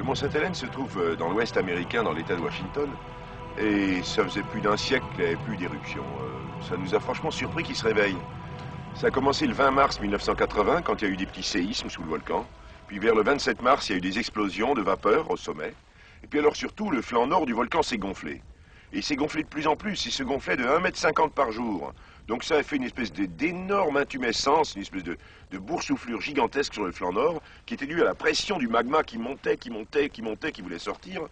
Mont Sainte-Hélène se trouve dans l'ouest américain, dans l'État de Washington. Et ça faisait plus d'un siècle qu'il n'y avait plus d'éruption. Ça nous a franchement surpris qu'il se réveille. Ça a commencé le 20 mars 1980, quand il y a eu des petits séismes sous le volcan. Puis vers le 27 mars, il y a eu des explosions de vapeur au sommet. Et puis alors surtout, le flanc nord du volcan s'est gonflé. Et il s'est gonflé de plus en plus, il se gonflait de 1,50 m par jour. Donc ça a fait une espèce d'énorme intumescence, une espèce de boursouflure gigantesque sur le flanc nord, qui était due à la pression du magma qui montait, qui voulait sortir.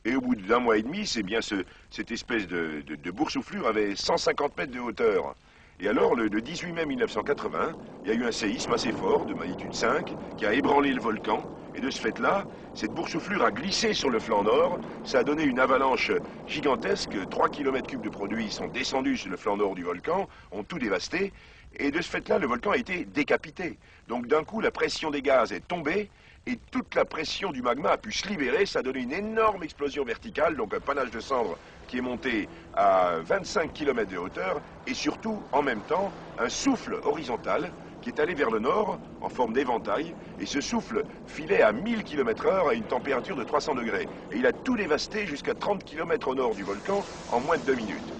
Et au bout d'un mois et demi, c'est bien cette espèce de boursouflure avait 150 mètres de hauteur. Et alors, le 18 mai 1980, il y a eu un séisme assez fort, de magnitude 5, qui a ébranlé le volcan. Et de ce fait-là, cette boursouflure a glissé sur le flanc nord. Ça a donné une avalanche gigantesque. 3 km3 de produits sont descendus sur le flanc nord du volcan, ont tout dévasté. Et de ce fait-là, le volcan a été décapité. Donc d'un coup, la pression des gaz est tombée. Et toute la pression du magma a pu se libérer, ça a donné une énorme explosion verticale, donc un panache de cendres qui est monté à 25 km de hauteur, et surtout, en même temps, un souffle horizontal qui est allé vers le nord en forme d'éventail, et ce souffle filait à 1000 km/h à une température de 300 degrés. Et il a tout dévasté jusqu'à 30 km au nord du volcan en moins de 2 minutes.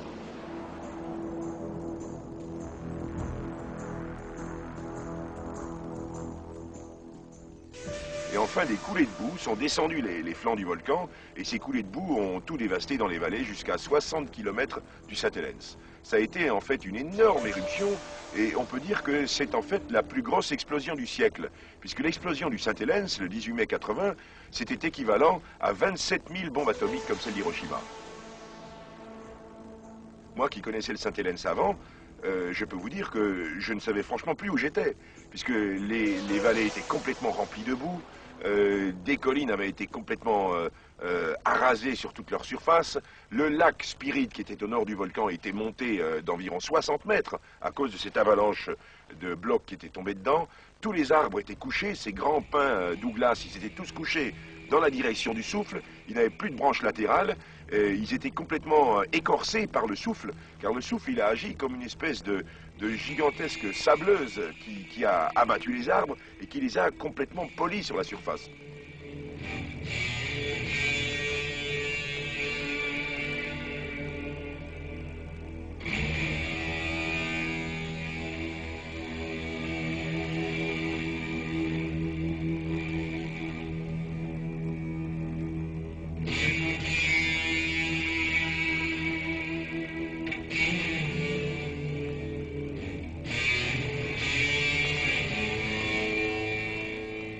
Et enfin, des coulées de boue sont descendues les flancs du volcan, et ces coulées de boue ont tout dévasté dans les vallées jusqu'à 60 km du Sainte-Hélène. Ça a été en fait une énorme éruption, et on peut dire que c'est en fait la plus grosse explosion du siècle, puisque l'explosion du Sainte-Hélène, le 18 mai 80, c'était équivalent à 27 000 bombes atomiques comme celle d'Hiroshima. Moi qui connaissais le Sainte-Hélène avant, je peux vous dire que je ne savais franchement plus où j'étais, puisque les vallées étaient complètement remplies de boue, des collines avaient été complètement arasées sur toute leur surface, le lac Spirit qui était au nord du volcan était monté d'environ 60 mètres à cause de cette avalanche de blocs qui étaient tombés dedans, tous les arbres étaient couchés, ces grands pins Douglas, ils étaient tous couchés dans la direction du souffle, ils n'avaient plus de branches latérales, ils étaient complètement écorcés par le souffle, car le souffle il a agi comme une espèce de gigantesque sableuse qui a abattu les arbres et qui les a complètement polis sur la surface.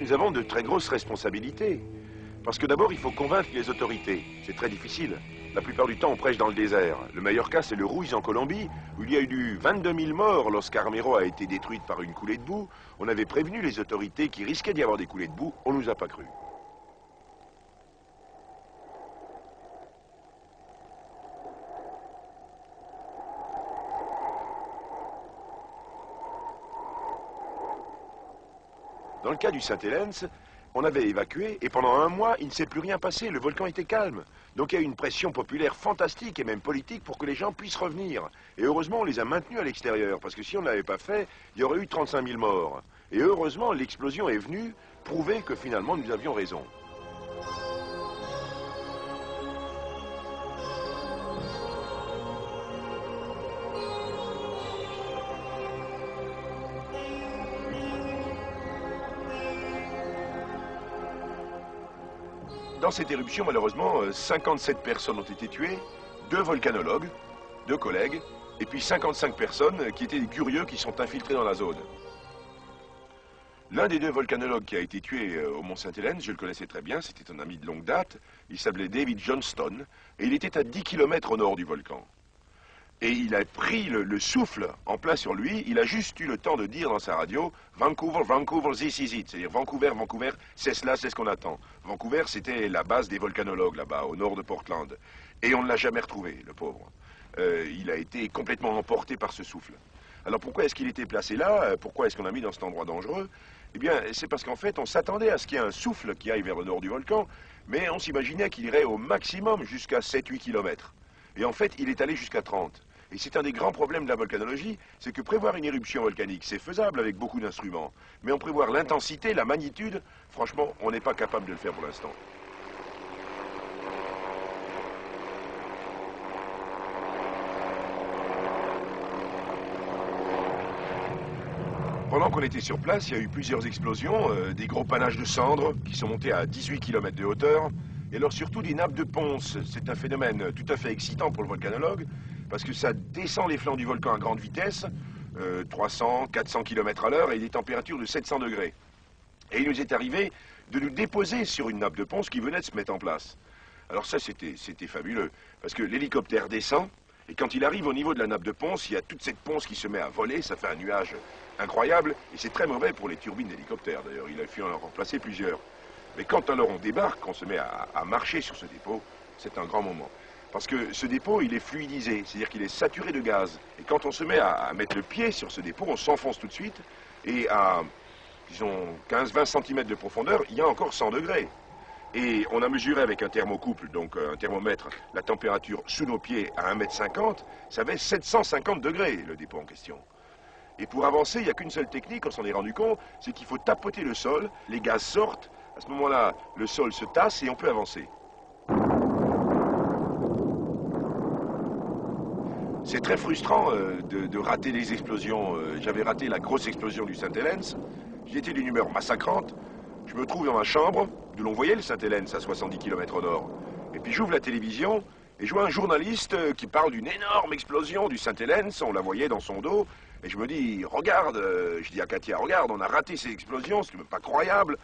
Nous avons de très grosses responsabilités. Parce que d'abord, il faut convaincre les autorités. C'est très difficile. La plupart du temps, on prêche dans le désert. Le meilleur cas, c'est le Ruiz en Colombie, où il y a eu 22 000 morts lorsqu'Armero a été détruite par une coulée de boue. On avait prévenu les autorités qu'il risquait d'y avoir des coulées de boue. On ne nous a pas cru. Dans le cas du Sainte-Hélène, on avait évacué et pendant un mois, il ne s'est plus rien passé. Le volcan était calme. Donc il y a eu une pression populaire fantastique et même politique pour que les gens puissent revenir. Et heureusement, on les a maintenus à l'extérieur parce que si on ne l'avait pas fait, il y aurait eu 35 000 morts. Et heureusement, l'explosion est venue prouver que finalement, nous avions raison. Dans cette éruption, malheureusement, 57 personnes ont été tuées, 2 volcanologues, 2 collègues, et puis 55 personnes qui étaient des curieux qui sont infiltrés dans la zone. L'un des 2 volcanologues qui a été tué au Mont Sainte-Hélène, je le connaissais très bien, c'était un ami de longue date, il s'appelait David Johnston, et il était à 10 km au nord du volcan. Et il a pris le souffle en plein sur lui, il a juste eu le temps de dire dans sa radio « Vancouver, Vancouver, this is it », c'est-à-dire « Vancouver, Vancouver, c'est cela, c'est ce qu'on attend ». Vancouver, c'était la base des volcanologues là-bas, au nord de Portland. Et on ne l'a jamais retrouvé, le pauvre. Il a été complètement emporté par ce souffle. Alors pourquoi est-ce qu'il était placé là? Pourquoi est-ce qu'on l'a mis dans cet endroit dangereux? Eh bien, c'est parce qu'en fait, on s'attendait à ce qu'il y ait un souffle qui aille vers le nord du volcan, mais on s'imaginait qu'il irait au maximum jusqu'à 7-8 km. Et en fait, il est allé jusqu'à 30. Et c'est un des grands problèmes de la volcanologie, c'est que prévoir une éruption volcanique, c'est faisable avec beaucoup d'instruments. Mais en prévoir l'intensité, la magnitude, franchement, on n'est pas capable de le faire pour l'instant. Pendant qu'on était sur place, il y a eu plusieurs explosions, des gros panaches de cendres qui sont montés à 18 km de hauteur, et alors surtout des nappes de ponce. C'est un phénomène tout à fait excitant pour le volcanologue, parce que ça descend les flancs du volcan à grande vitesse, 300, 400 km à l'heure, et des températures de 700 degrés. Et il nous est arrivé de nous déposer sur une nappe de ponce qui venait de se mettre en place. Alors ça, c'était fabuleux, parce que l'hélicoptère descend, et quand il arrive au niveau de la nappe de ponce, il y a toute cette ponce qui se met à voler, ça fait un nuage incroyable, et c'est très mauvais pour les turbines d'hélicoptère, d'ailleurs, il a fallu en remplacer plusieurs. Mais quand alors on débarque, qu'on se met à marcher sur ce dépôt, c'est un grand moment. Parce que ce dépôt, il est fluidisé, c'est-à-dire qu'il est saturé de gaz. Et quand on se met à mettre le pied sur ce dépôt, on s'enfonce tout de suite, et à, disons, 15-20 cm de profondeur, il y a encore 100 degrés. Et on a mesuré avec un thermocouple, donc un thermomètre, la température sous nos pieds à 1,50 m, ça avait 750 degrés, le dépôt en question. Et pour avancer, il n'y a qu'une seule technique, on s'en est rendu compte, c'est qu'il faut tapoter le sol, les gaz sortent, à ce moment-là, le sol se tasse et on peut avancer. C'est très frustrant de rater les explosions. J'avais raté la grosse explosion du Saint-Hélène, j'étais d'une humeur massacrante. Je me trouve dans ma chambre, d'où l'on voyait le Saint-Hélène à 70 km au nord. Et puis j'ouvre la télévision et je vois un journaliste qui parle d'une énorme explosion du Saint-Hélène, on la voyait dans son dos. Et je me dis, regarde, je dis à Katia, regarde, on a raté ces explosions, c'est même pas croyable,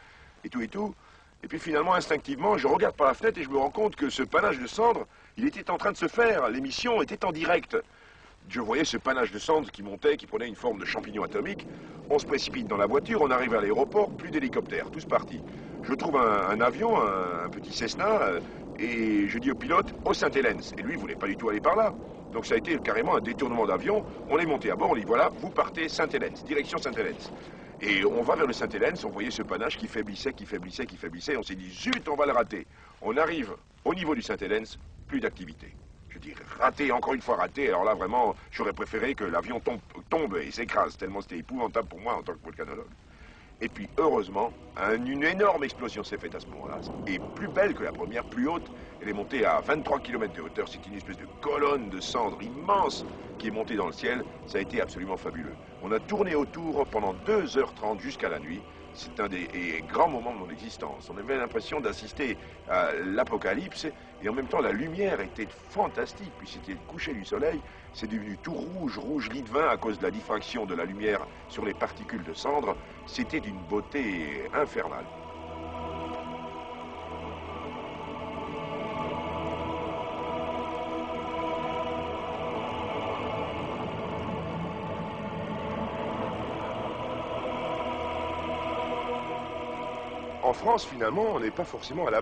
et tout et tout. Et puis finalement, instinctivement, je regarde par la fenêtre et je me rends compte que ce panache de cendres, il était en train de se faire, l'émission était en direct. Je voyais ce panache de cendres qui montait, qui prenait une forme de champignon atomique. On se précipite dans la voiture, on arrive à l'aéroport, plus d'hélicoptères, tous partis. Je trouve un avion, un petit Cessna, et je dis au pilote, au Saint-Hélène. Et lui, il voulait pas du tout aller par là. Donc ça a été carrément un détournement d'avion. On est monté à bord, on dit voilà, vous partez Saint-Hélène, direction Saint-Hélène. Et on va vers le Saint-Hélène, on voyait ce panache qui faiblissait, qui faiblissait, qui faiblissait. On s'est dit, zut, on va le rater. On arrive au niveau du Saint-Hélène, plus d'activité. Je dis raté, encore une fois raté. Alors là, vraiment, j'aurais préféré que l'avion tombe et s'écrase, tellement c'était épouvantable pour moi en tant que volcanologue. Et puis, heureusement, une énorme explosion s'est faite à ce moment-là. Et plus belle que la première, plus haute. Elle est montée à 23 km de hauteur. C'est une espèce de colonne de cendres immense qui est montée dans le ciel. Ça a été absolument fabuleux. On a tourné autour pendant 2h30 jusqu'à la nuit. C'est un des grands moments de mon existence. On avait l'impression d'assister à l'apocalypse et en même temps la lumière était fantastique. Puis c'était le coucher du soleil, c'est devenu tout rouge, rouge lit de vin à cause de la diffraction de la lumière sur les particules de cendres. C'était d'une beauté infernale. En France, finalement, on n'est pas forcément à l'abri.